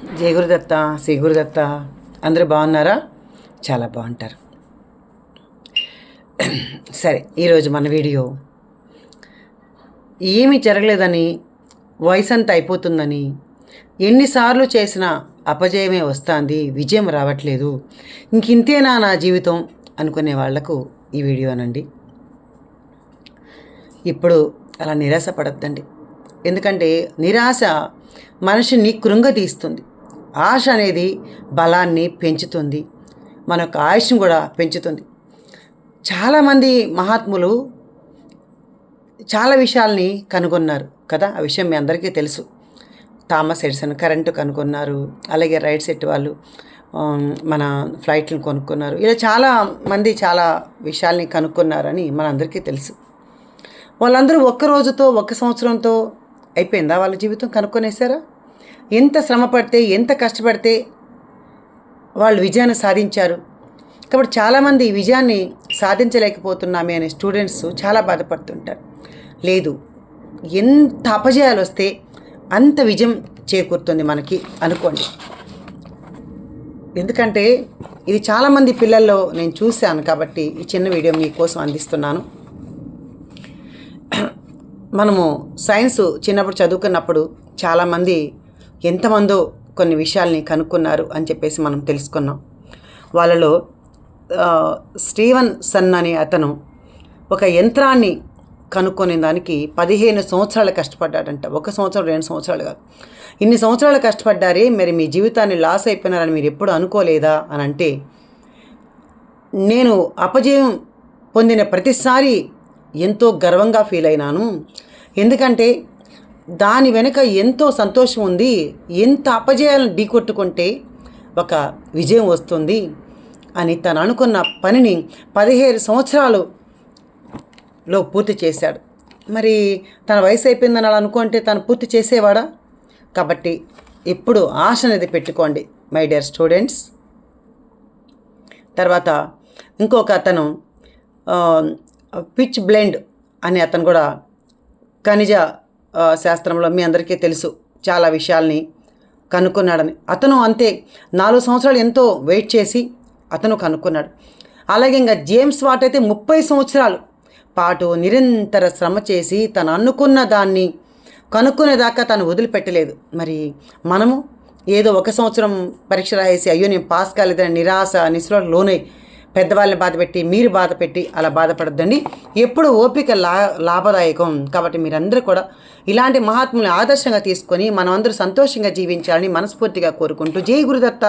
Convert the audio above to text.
జయ గురుదత్త, శ్రీ గురుదత్త. అందరూ బాగున్నారా? చాలా బాగుంటారు. సరే, ఈరోజు మన వీడియో ఏమీ జరగలేదని, వయసు అంతా అయిపోతుందని, ఎన్నిసార్లు చేసినా అపజయమే వస్తుంది, విజయం రావట్లేదు, ఇంకింతేనా నా జీవితం అనుకునే వాళ్లకు ఈ వీడియోనండి. ఇప్పుడు అలా నిరాశ పడద్దండి. ఎందుకంటే నిరాశ మనిషిని కృంగతీస్తుంది. ఆశ అనేది బలాన్ని పెంచుతుంది, మన యొక్క ఆయుష్ను కూడా పెంచుతుంది. చాలామంది మహాత్ములు చాలా విషయాల్ని కనుగొన్నారు కదా, ఆ విషయం మీ అందరికీ తెలుసు. థామస్ ఎడిసన్ కరెంటు కనుగొన్నారు, అలాగే రైట్ సెట్ వాళ్ళు మన ఫ్లైట్లను కొనుక్కున్నారు. ఇలా చాలామంది చాలా విషయాల్ని కనుక్కున్నారని మనందరికీ తెలుసు. వాళ్ళందరూ ఒక్క రోజుతో, ఒక్క సంవత్సరంతో అయిపోయిందా వాళ్ళ జీవితం? కనుక్కొనేసారా? ఎంత శ్రమ పడితే, ఎంత కష్టపడితే వాళ్ళు విజయాన్ని సాధించారు. కాబట్టి చాలామంది ఈ విజయాన్ని సాధించలేకపోతున్నామే అనే స్టూడెంట్స్ చాలా బాధపడుతుంటారు. లేదు, ఎంత అపజయాలు వస్తే అంత విజయం చేకూరుతుంది మనకి అనుకోండి. ఎందుకంటే ఇది చాలామంది పిల్లల్లో నేను చూశాను కాబట్టి ఈ చిన్న వీడియో మీకోసం అందిస్తున్నాను. మనము సైన్స్ చిన్నప్పుడు చదువుకున్నప్పుడు చాలామంది ఎంతమందో కొన్ని విషయాల్ని కనుక్కున్నారు అని చెప్పేసి మనం తెలుసుకున్నాం. వాళ్ళలో స్టీవెన్సన్ అనే అతను ఒక యంత్రాన్ని కనుక్కొనే దానికి 15 సంవత్సరాలు కష్టపడ్డాడంట. 1 సంవత్సరం 2 సంవత్సరాలు కాదు, ఇన్ని సంవత్సరాలు కష్టపడ్డారే, మరి మీ జీవితాన్ని లాస్ అయిపోయినారని మీరు ఎప్పుడు అనుకోలేదా అని అంటే, నేను అపజయం పొందిన ప్రతిసారి ఎంతో గర్వంగా ఫీల్ అయినాను. ఎందుకంటే దాని వెనుక ఎంతో సంతోషం ఉంది. ఎంత అపజయాలను ఢీకొట్టుకుంటే ఒక విజయం వస్తుంది అని తను అనుకున్న పనిని 17 సంవత్సరాలలో పూర్తి చేశాడు. మరి తన వయసు అయిపోయిందని అలా అనుకుంటే తను పూర్తి చేసేవాడా? కాబట్టి ఎప్పుడు ఆశ అనేది పెట్టుకోండి మై డియర్ స్టూడెంట్స్. తర్వాత ఇంకొక అతను పిచ్ బ్లెండ్ అని అతను కూడా ఖనిజ శాస్త్రంలో మీ అందరికీ తెలుసు చాలా విషయాల్ని కనుక్కున్నాడని. అతను అంతే 4 సంవత్సరాలు ఎంతో వెయిట్ చేసి అతను కనుక్కున్నాడు. అలాగే ఇంకా జేమ్స్ వాట్ అయితే 30 సంవత్సరాలు పాటు నిరంతర శ్రమ చేసి తను అనుకున్న దాన్ని కనుక్కునేదాకా తను వదిలిపెట్టలేదు. మరి మనము ఏదో 1 సంవత్సరం పరీక్ష రాసేసి అయ్యో నేను పాస్ కాలేదని నిరాశ నిస్పృహకు లోనై పెద్దవాళ్ళని బాధపెట్టి, మీరు బాధపెట్టి అలా బాధపడద్దండి. ఎప్పుడు ఓపిక లాభదాయకం. కాబట్టి మీరందరూ కూడా ఇలాంటి మహాత్ముల్ని ఆదర్శంగా తీసుకొని మనం అందరూ సంతోషంగా జీవించాలని మనస్ఫూర్తిగా కోరుకుంటూ జై గురుదత్త.